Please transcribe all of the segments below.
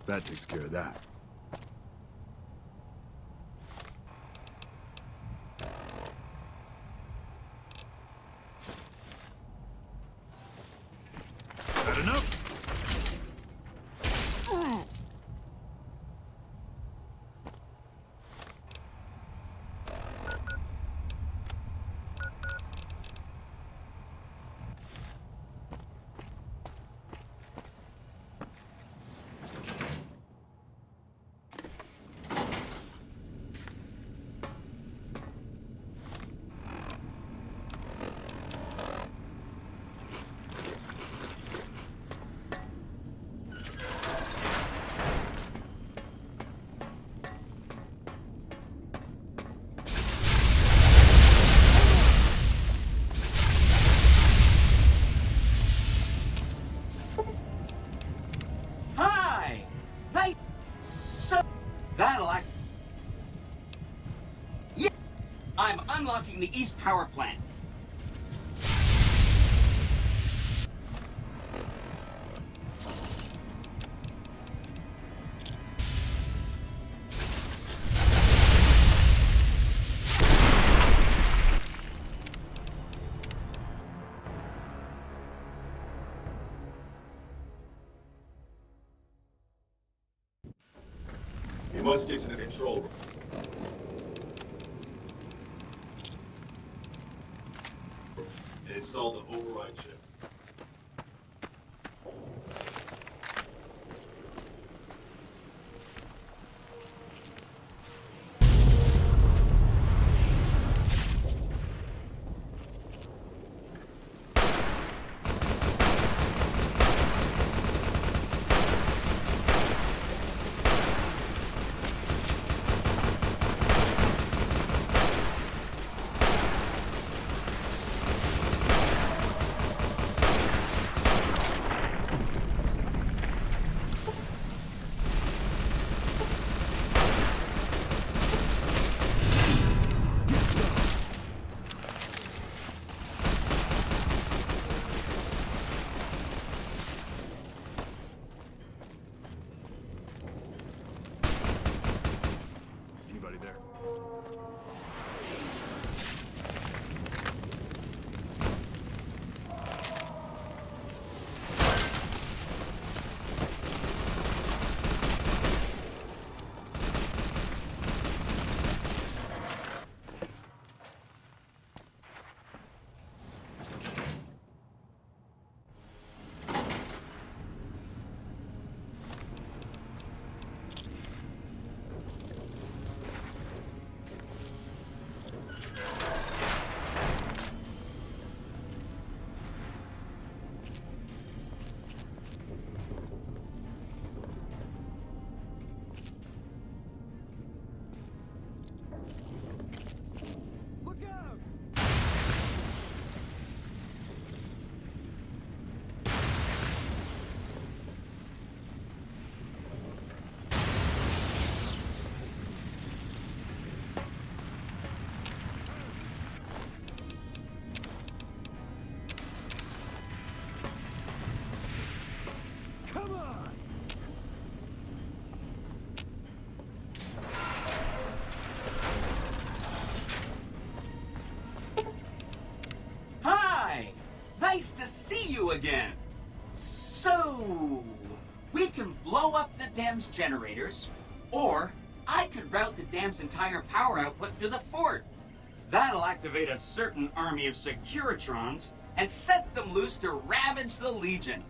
That takes care of that. That enough? Hi! Nice. So that'll act. Yeah, I'm unlocking the East Power Plant. We must get to the control room. And install the override chip. Anybody there? Look out! Come on! Hi! Nice to see you again. So, we can blow up the dam's generators, or I could route the dam's entire power output to the fort. That'll activate a certain army of Securitrons and set them loose to ravage the Legion.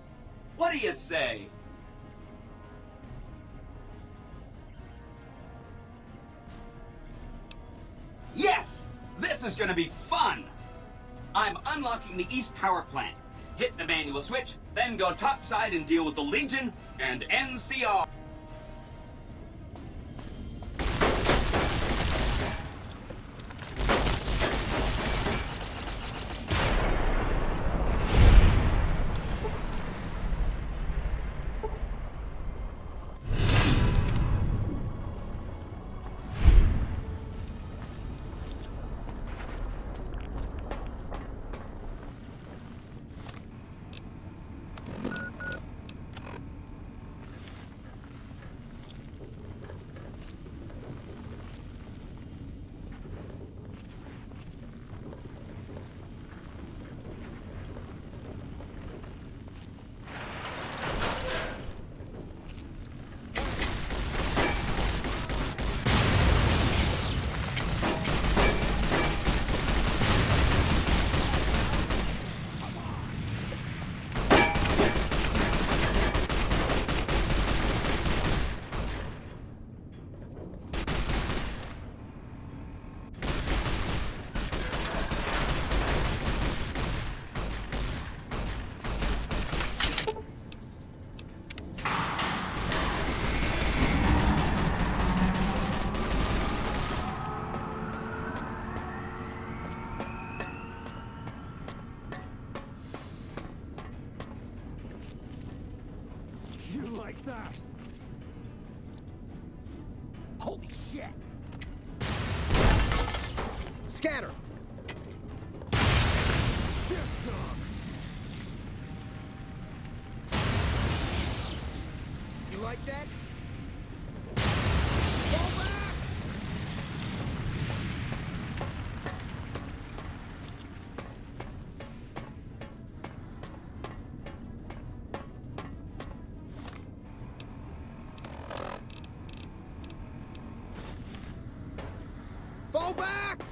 What do you say? Yes! This is gonna be fun! I'm unlocking the East Power Plant. Hit the manual switch, then go topside and deal with the Legion and NCR. like that. Holy shit! Scatter! Get some. You like that? Fall back! Fall back!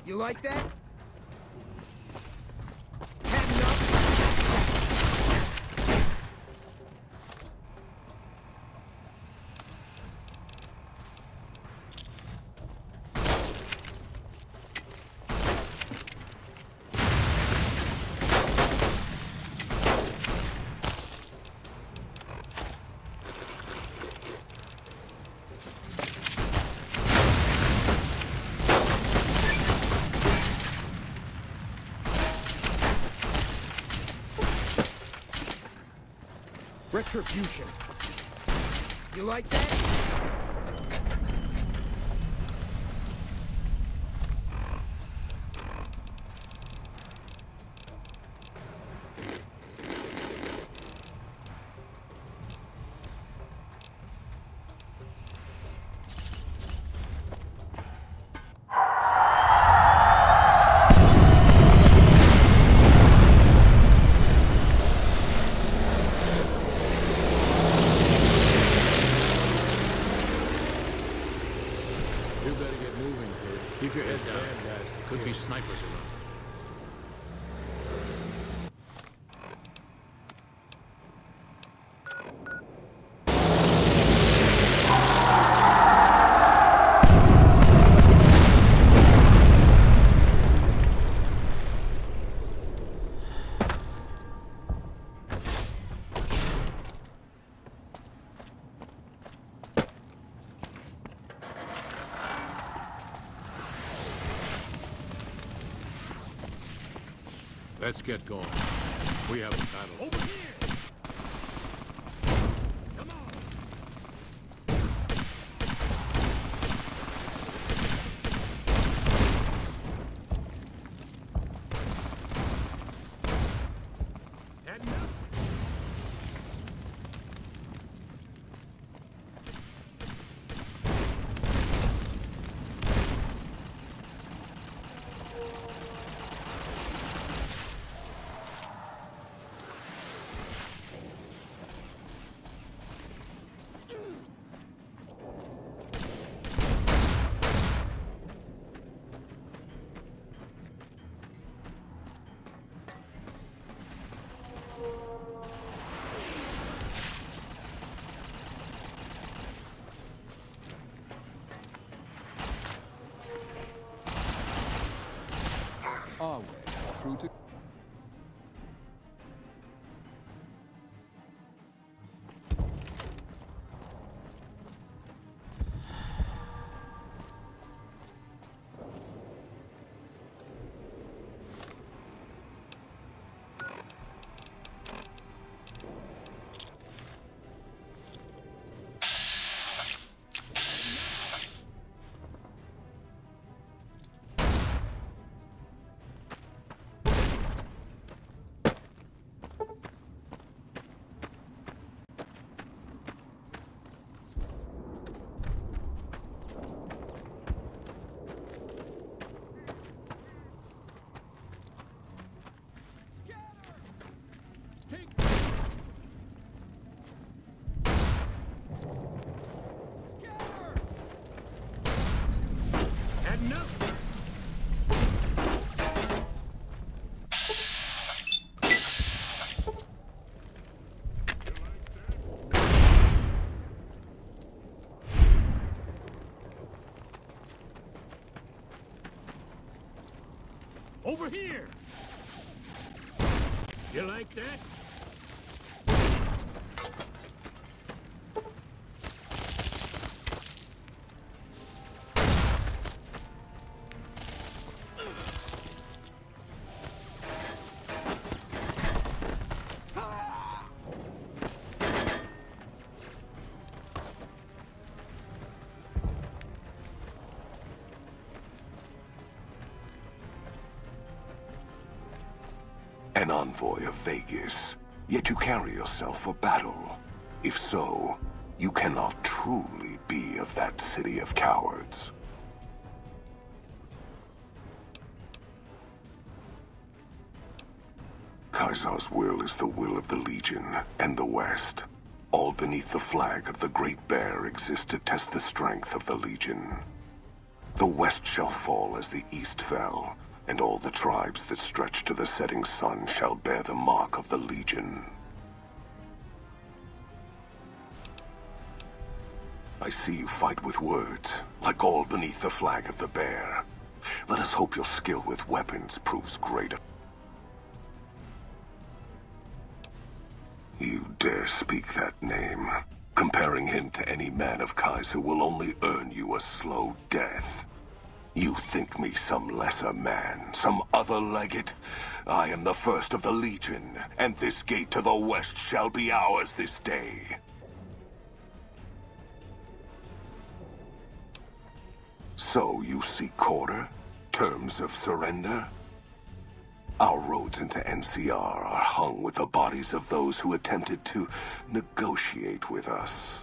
You like that? Had enough? Retribution. You like that? You better get moving, kid. Keep your head down. Guys. Could be snipers around. Let's get going. We have a battle. Over here. Come on. Had enough? Over here! You like that? An envoy of Vegas, yet you carry yourself for battle. If so, you cannot truly be of that city of cowards. Kaiser's will is the will of the Legion and the West. All beneath the flag of the Great Bear exists to test the strength of the Legion. The West shall fall as the East fell, and all the tribes that stretch to the setting sun shall bear the mark of the Legion. I see you fight with words, like all beneath the flag of the Bear. Let us hope your skill with weapons proves greater. You dare speak that name. Comparing him to any man of Kaiser will only earn you a slow death. You think me some lesser man, some other legate? I am the first of the Legion, and this gate to the west shall be ours this day. So you seek quarter? Terms of surrender? Our roads into NCR are hung with the bodies of those who attempted to negotiate with us.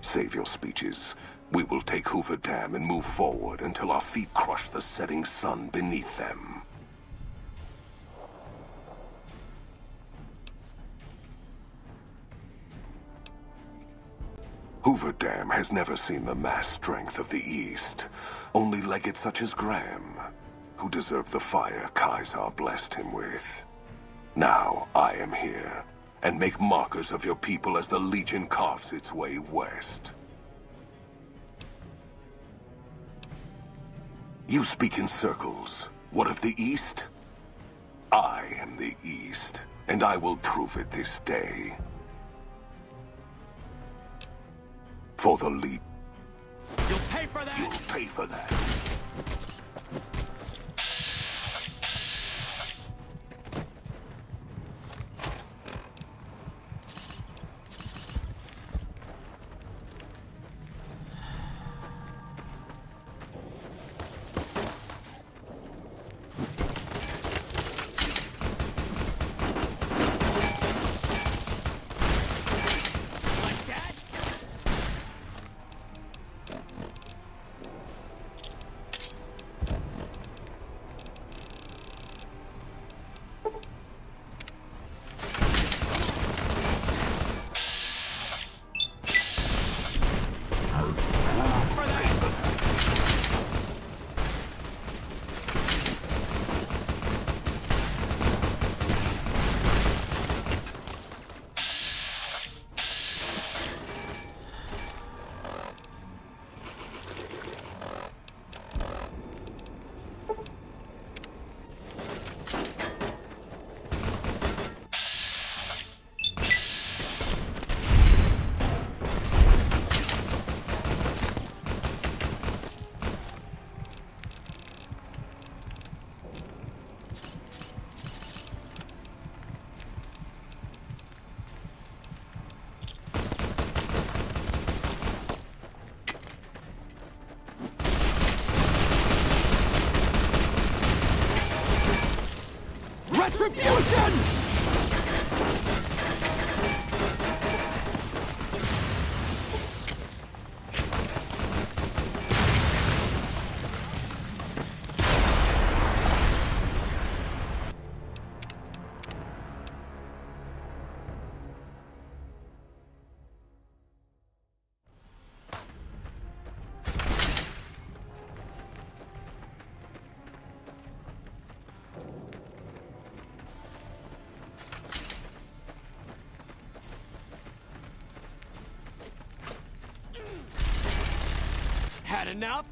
Save your speeches. We will take Hoover Dam and move forward until our feet crush the setting sun beneath them. Hoover Dam has never seen the mass strength of the East. Only legates such as Graham, who deserve the fire Kaiser blessed him with. Now I am here, and make markers of your people as the Legion carves its way west. You speak in circles. What of the East? I am the East, and I will prove it this day. For the lead. You'll pay for that! You'll pay for that. Retribution! Had enough?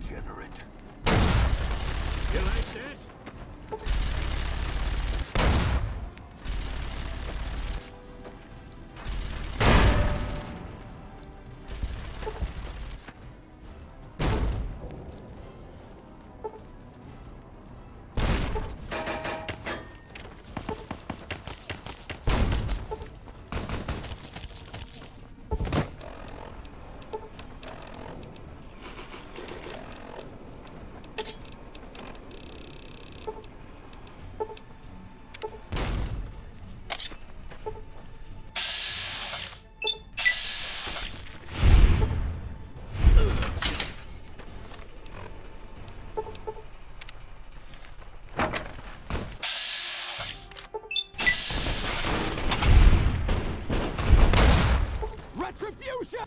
degenerate. You like that? Retribution!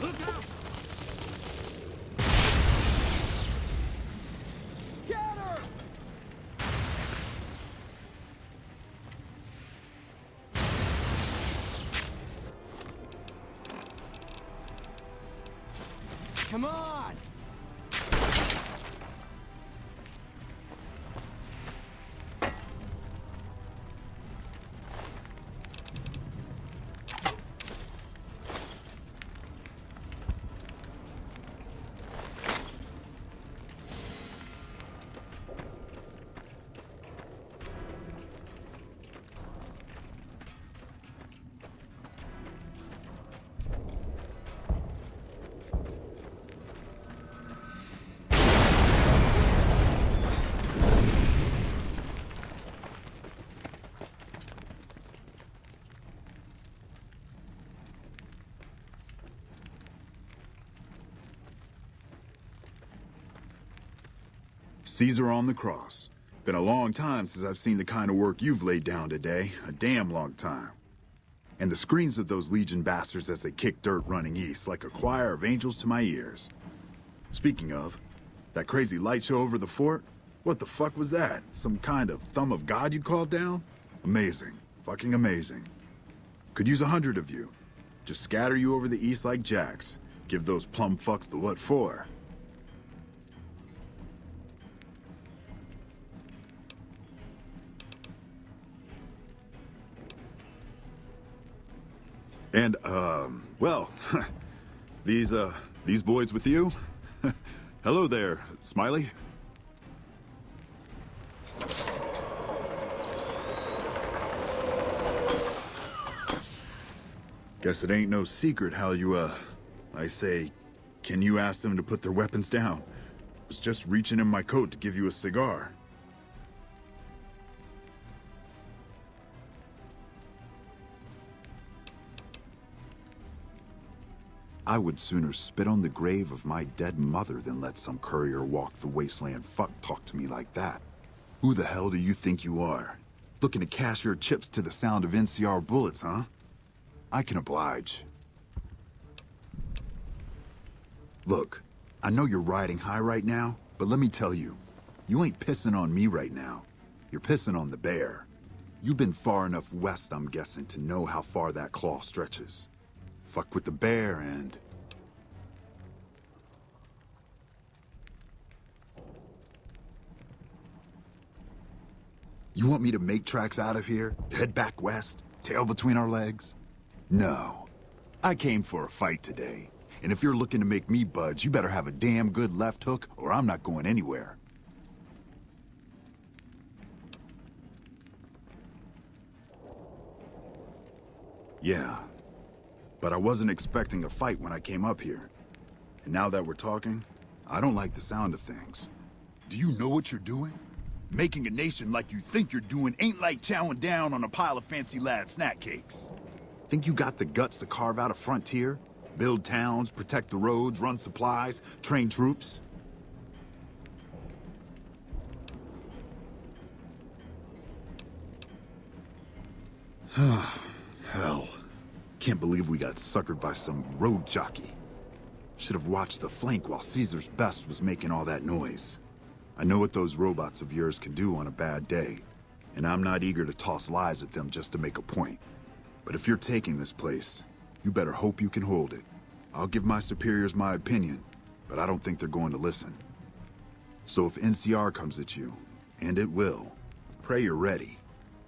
Look out! Scatter! Come on! Caesar on the cross. Been a long time since I've seen the kind of work you've laid down today. A damn long time. And the screams of those Legion bastards as they kick dirt running east like a choir of angels to my ears. Speaking of, that crazy light show over the fort? What the fuck was that? Some kind of thumb of God you called down? Amazing. Fucking amazing. Could use 100 of you. Just scatter you over the east like jacks. Give those plum fucks the what for. And, well, these boys with you? Hello there, Smiley. Guess it ain't no secret how you, I say, can you ask them to put their weapons down? Was just reaching in my coat to give you a cigar. I would sooner spit on the grave of my dead mother than let some courier walk the wasteland fuck talk to me like that. Who the hell do you think you are? Looking to cash your chips to the sound of NCR bullets, huh? I can oblige. Look, I know you're riding high right now, but let me tell you, you ain't pissing on me right now. You're pissing on the bear. You've been far enough west, I'm guessing, to know how far that claw stretches. Fuck with the bear and... You want me to make tracks out of here? Head back west? Tail between our legs? No. I came for a fight today. And if you're looking to make me budge, you better have a damn good left hook or I'm not going anywhere. Yeah. But I wasn't expecting a fight when I came up here. And now that we're talking, I don't like the sound of things. Do you know what you're doing? Making a nation like you think you're doing ain't like chowing down on a pile of fancy lad snack cakes. Think you got the guts to carve out a frontier? Build towns, protect the roads, run supplies, train troops? Hell. Can't believe we got suckered by some road jockey. Should have watched the flank while Caesar's best was making all that noise. I know what those robots of yours can do on a bad day, and I'm not eager to toss lies at them just to make a point. But if you're taking this place, you better hope you can hold it. I'll give my superiors my opinion, but I don't think they're going to listen. So if NCR comes at you, and it will, pray you're ready.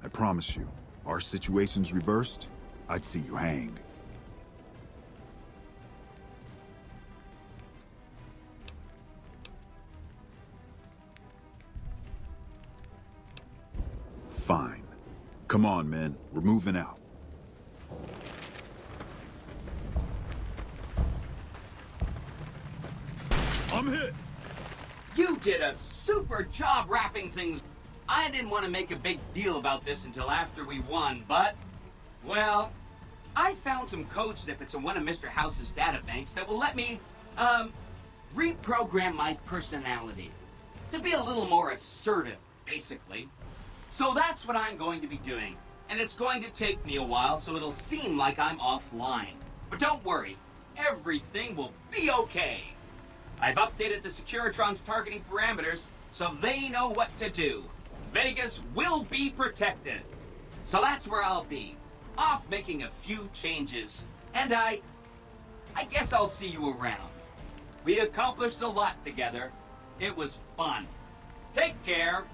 I promise you, our situation's reversed, I'd see you hanged. Fine. Come on, men. We're moving out. I'm hit! You did a super job wrapping things. I didn't want to make a big deal about this until after we won, but, well, I found some code snippets in one of Mr. House's databanks that will let me, reprogram my personality to be a little more assertive, basically. So that's what I'm going to be doing, and it's going to take me a while, so it'll seem like I'm offline. But don't worry, everything will be okay. I've updated the Securitron's targeting parameters so they know what to do. Vegas will be protected. So that's where I'll be, off making a few changes. And I guess I'll see you around. We accomplished a lot together. It was fun. Take care.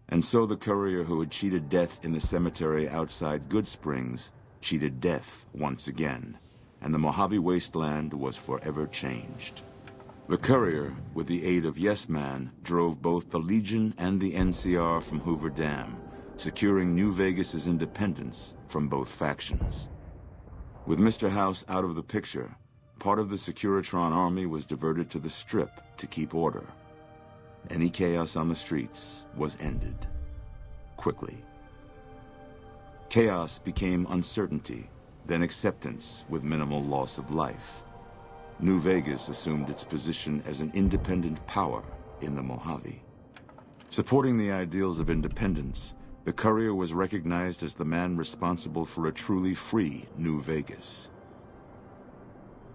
And so the courier who had cheated death in the cemetery outside Goodsprings cheated death once again, and the Mojave Wasteland was forever changed. The courier, with the aid of Yes Man, drove both the Legion and the NCR from Hoover Dam, securing New Vegas's independence from both factions. With Mr. House out of the picture, part of the Securitron army was diverted to the Strip to keep order. Any chaos on the streets was ended. Quickly. Chaos became uncertainty, then acceptance with minimal loss of life. New Vegas assumed its position as an independent power in the Mojave. Supporting the ideals of independence, the courier was recognized as the man responsible for a truly free New Vegas.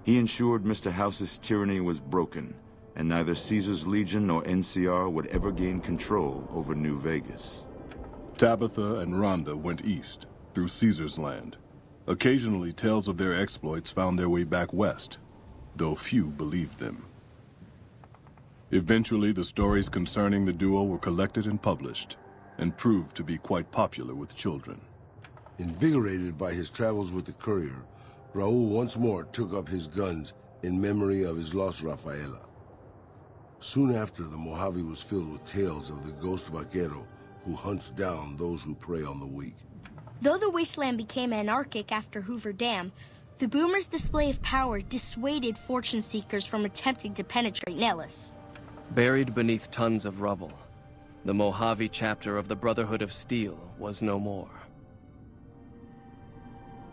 He ensured Mr. House's tyranny was broken, and neither Caesar's Legion nor NCR would ever gain control over New Vegas. Tabitha and Rhonda went east, through Caesar's land. Occasionally, tales of their exploits found their way back west, though few believed them. Eventually, the stories concerning the duo were collected and published, and proved to be quite popular with children. Invigorated by his travels with the courier, Raul once more took up his guns in memory of his lost Rafaela. Soon after, the Mojave was filled with tales of the ghost vaquero who hunts down those who prey on the weak. Though the wasteland became anarchic after Hoover Dam, the Boomers' display of power dissuaded fortune seekers from attempting to penetrate Nellis. Buried beneath tons of rubble, the Mojave chapter of the Brotherhood of Steel was no more.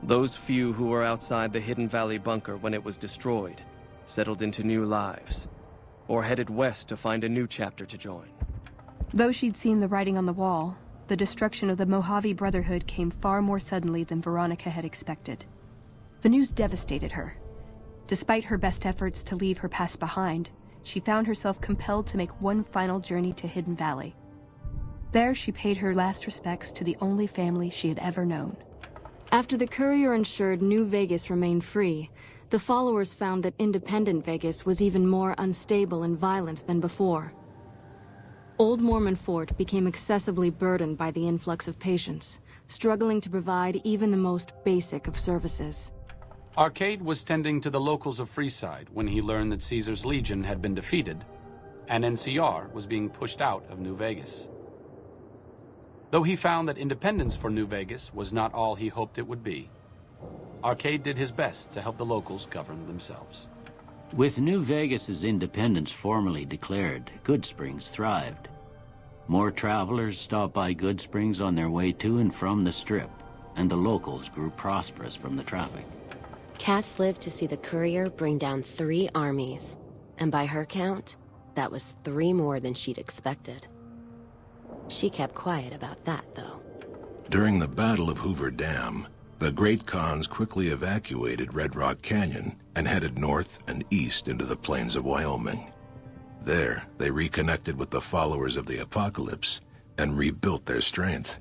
Those few who were outside the Hidden Valley bunker when it was destroyed settled into new lives, or headed west to find a new chapter to join. Though she'd seen the writing on the wall, the destruction of the Mojave Brotherhood came far more suddenly than Veronica had expected. The news devastated her. Despite her best efforts to leave her past behind, she found herself compelled to make one final journey to Hidden Valley. There, she paid her last respects to the only family she had ever known. After the courier ensured New Vegas remained free, the followers found that independent Vegas was even more unstable and violent than before. Old Mormon Fort became excessively burdened by the influx of patients, struggling to provide even the most basic of services. Arcade was tending to the locals of Freeside when he learned that Caesar's Legion had been defeated, and NCR was being pushed out of New Vegas. Though he found that independence for New Vegas was not all he hoped it would be, Arcade did his best to help the locals govern themselves. With New Vegas's independence formally declared, Goodsprings thrived. More travelers stopped by Goodsprings on their way to and from the Strip, and the locals grew prosperous from the traffic. Cass lived to see the courier bring down 3 armies, and by her count, that was 3 more than she'd expected. She kept quiet about that, though. During the Battle of Hoover Dam, the Great Khans quickly evacuated Red Rock Canyon and headed north and east into the plains of Wyoming. There, they reconnected with the followers of the Apocalypse and rebuilt their strength.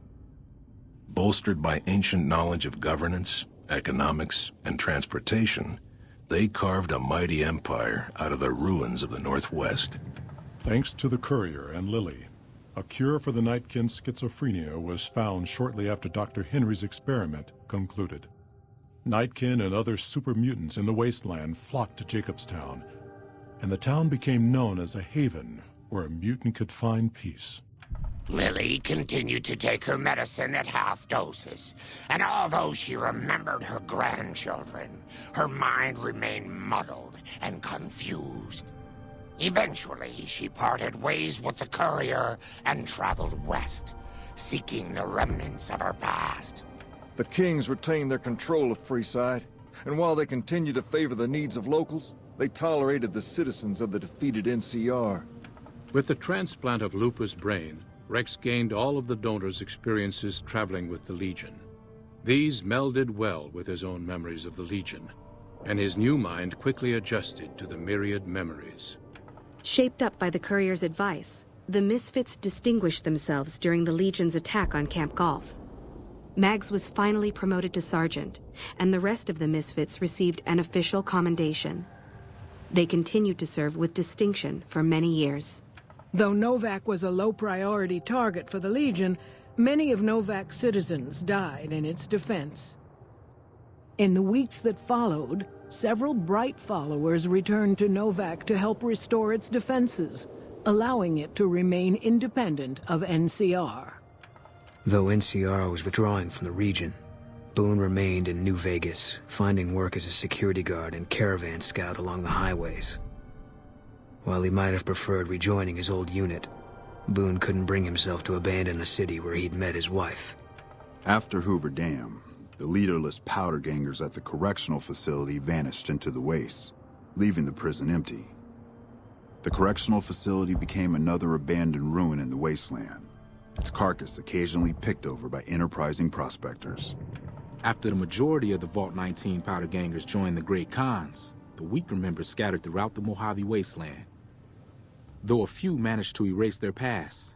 Bolstered by ancient knowledge of governance, economics, and transportation, they carved a mighty empire out of the ruins of the Northwest. Thanks to the courier and Lily, a cure for the Nightkin's schizophrenia was found shortly after Dr. Henry's experiment concluded. Nightkin and other super mutants in the wasteland flocked to Jacobstown, and the town became known as a haven where a mutant could find peace. Lily continued to take her medicine at half doses, and although she remembered her grandchildren, her mind remained muddled and confused. Eventually, she parted ways with the courier and traveled west, seeking the remnants of her past. The Kings retained their control of Freeside, and while they continued to favor the needs of locals, they tolerated the citizens of the defeated NCR. With the transplant of Lupa's brain, Rex gained all of the donor's experiences traveling with the Legion. These melded well with his own memories of the Legion, and his new mind quickly adjusted to the myriad memories. Shaped up by the Courier's advice, the Misfits distinguished themselves during the Legion's attack on Camp Golf. Mags was finally promoted to sergeant, and the rest of the Misfits received an official commendation. They continued to serve with distinction for many years. Though Novak was a low-priority target for the Legion, many of Novak's citizens died in its defense. In the weeks that followed, several Bright followers returned to Novak to help restore its defenses, allowing it to remain independent of NCR. Though NCR was withdrawing from the region, Boone remained in New Vegas, finding work as a security guard and caravan scout along the highways. While he might have preferred rejoining his old unit, Boone couldn't bring himself to abandon the city where he'd met his wife. After Hoover Dam, the leaderless powder gangers at the correctional facility vanished into the wastes, leaving the prison empty. The correctional facility became another abandoned ruin in the wasteland, its carcass occasionally picked over by enterprising prospectors. After the majority of the Vault 19 powder gangers joined the Great Khans, the weaker members scattered throughout the Mojave wasteland. Though a few managed to erase their past,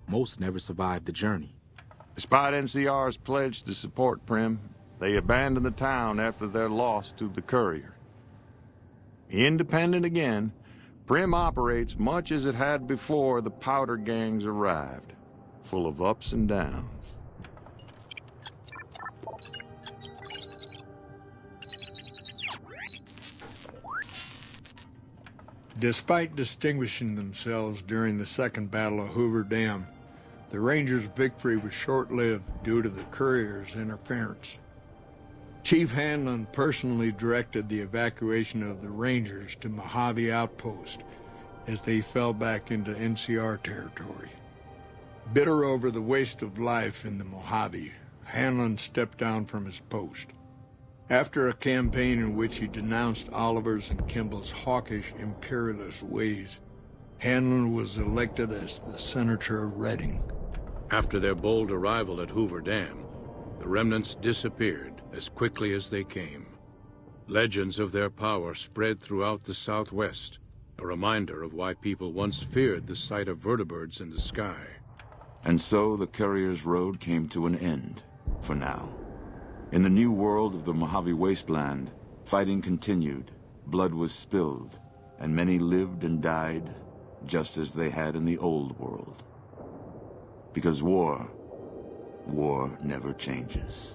most never survived the journey. Despite NCR's pledge to support Prim, they abandoned the town after their loss to the Courier. Independent again, Prim operates much as it had before the powder gangs arrived, full of ups and downs. Despite distinguishing themselves during the Second Battle of Hoover Dam, the Rangers' victory was short-lived due to the Courier's interference. Chief Hanlon personally directed the evacuation of the Rangers to Mojave Outpost as they fell back into NCR territory. Bitter over the waste of life in the Mojave, Hanlon stepped down from his post. After a campaign in which he denounced Oliver's and Kimball's hawkish, imperialist ways, Hanlon was elected as the Senator of Redding. After their bold arrival at Hoover Dam, the remnants disappeared as quickly as they came. Legends of their power spread throughout the Southwest, a reminder of why people once feared the sight of vertibirds in the sky. And so the Courier's road came to an end, for now. In the new world of the Mojave Wasteland, fighting continued, blood was spilled, and many lived and died just as they had in the old world. Because war never changes.